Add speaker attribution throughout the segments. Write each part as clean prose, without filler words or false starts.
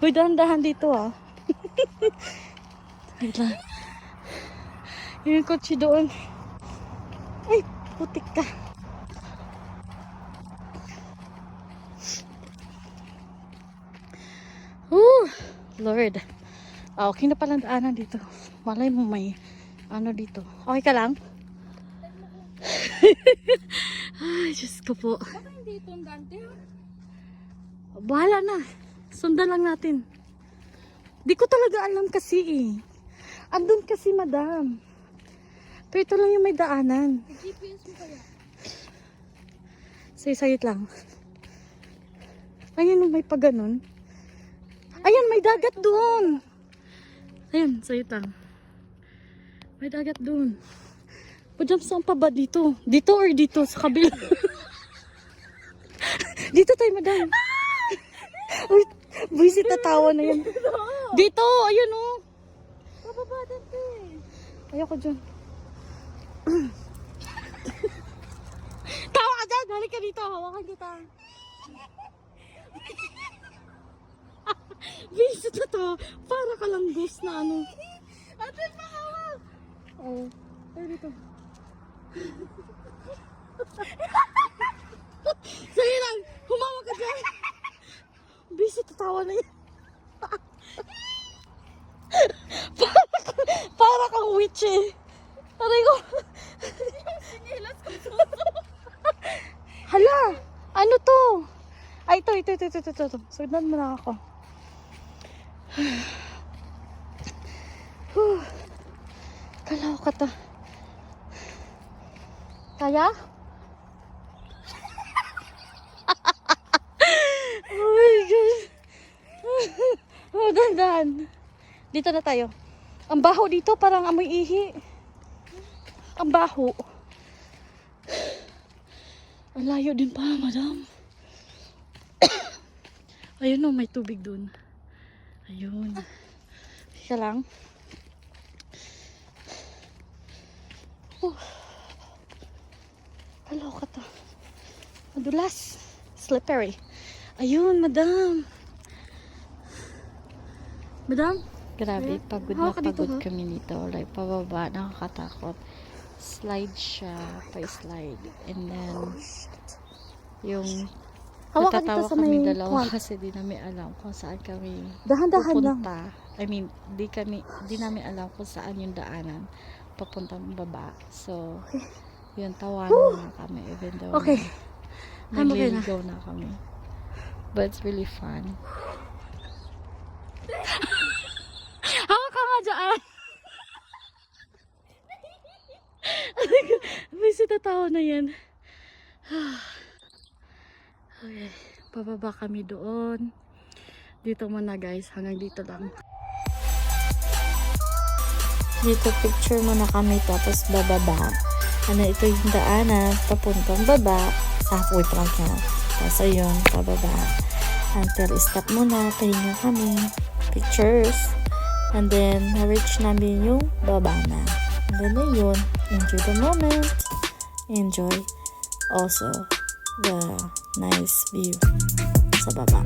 Speaker 1: Uy, dahan-dahan dito ah. Wait lang. Yung kotse doon. Ay, putik ka. Lord. Ah, okay na palang daanan dito. Malay mo may ano dito. Okay ka lang? Ay, Diyos ko po.
Speaker 2: Baka hindi ito ang dante ha?
Speaker 1: Bahala na. Sundan lang natin. Di ko talaga alam kasi eh. Andun kasi, madam. Pero ito lang yung may daanan.
Speaker 2: GPS mo kaya?
Speaker 1: Sayit lang. Ayun, may pa ganun. Ayan, may dagat doon. Ayan, sayit lang. May dagat doon. Pwede saan pa ba dito? Dito or dito sa kabila? Dito tayo, madam. Uy, buisit na tawa na yan. Dito, ayun oh.
Speaker 2: Bababa dante.
Speaker 1: Ayoko dyan. Tawa ka dyan! Halik ka dito! Hawakan kita! Visit na to! Para ka lang ghost na ano.
Speaker 2: Ate, mahawak!
Speaker 1: Oo. Tayo dito. Sige lang! Humawa ka dyan! Visit na tawa na yan. Para kang witch eh. Aray ko.
Speaker 2: Sinilas ko suso.
Speaker 1: Hala! Ano to? Ay, ito. Sundan mo na ako. Kalaw ka to. Kaya? Oh my God. Oh, dandan. Dito na tayo. Ang baho dito, parang amoy ihi. Ang baho. Ang layo din pa, madam. Ayun o, may tubig dun. Ayun. Siya lang. Hello ka to. Madulas. Slippery. Ayun, madam. Madam?
Speaker 3: Grabe, pagod na
Speaker 1: Hawak ka dito,
Speaker 3: pagod
Speaker 1: ha?
Speaker 3: kami nito. Like, pababa, nakakatakot. Slide siya, pa-slide. And then, yung
Speaker 1: Hawak ka dito
Speaker 3: natatawa
Speaker 1: sa
Speaker 3: kami
Speaker 1: may
Speaker 3: dalawa
Speaker 1: plant.
Speaker 3: kasi di namin alam kung saan kami
Speaker 1: Dahan-dahan lang.
Speaker 3: pupunta. I mean, di namin alam kung saan yung daanan papuntang baba. So, yun, tawanan na kami even though
Speaker 1: Okay.
Speaker 3: nagliligaw na kami. But it's really fun.
Speaker 1: Hawak ka nga dyan. May tao na yan. Okay. Bababa kami doon. Dito muna guys. Hanggang dito lang.
Speaker 3: Dito picture muna kami tapos bababa. Ano, ito yung daanan papuntang baba sa halfway point na. Tapos ayun, pababa. Until stop muna, pahinga kami. Pictures. And then, na-reach namin yung baba na. And then ayun, enjoy the moment. Enjoy also the nice view sa baba.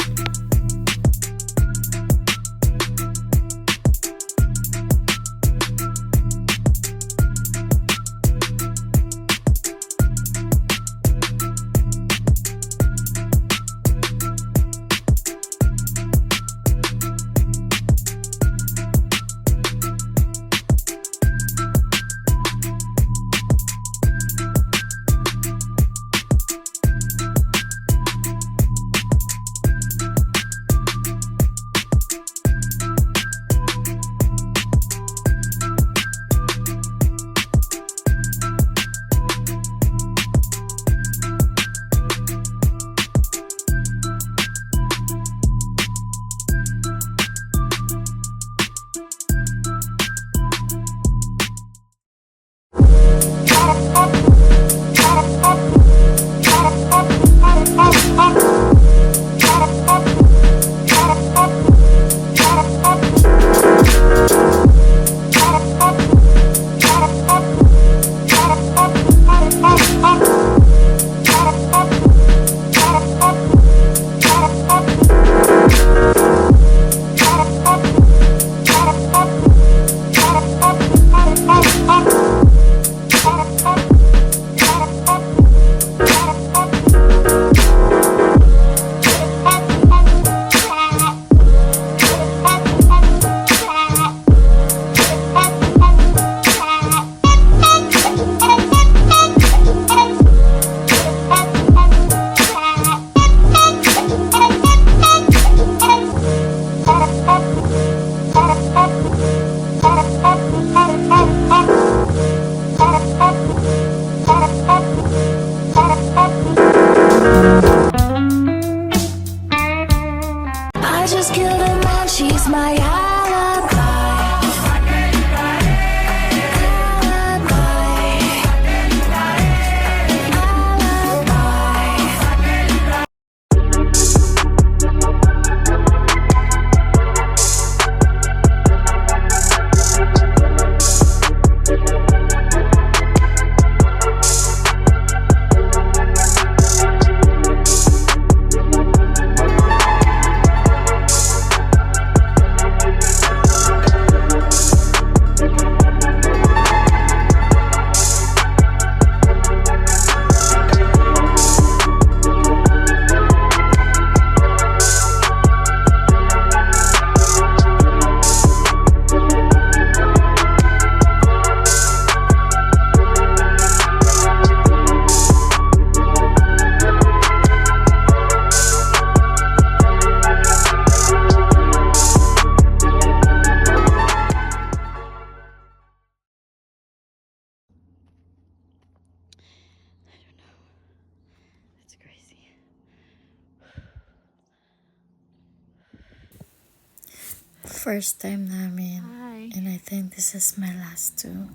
Speaker 3: First time namin.
Speaker 1: Hi.
Speaker 3: And I think this is my last too.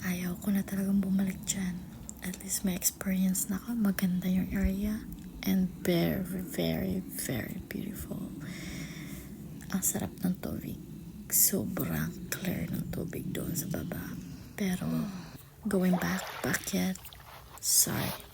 Speaker 3: Ayaw ko na talagang bumalik dyan. At least may experience na ako. Maganda yung area. And very, very, very beautiful. Ang sarap ng tubig. Sobrang clear ng tubig doon sa baba. Pero, going back yet? Sorry.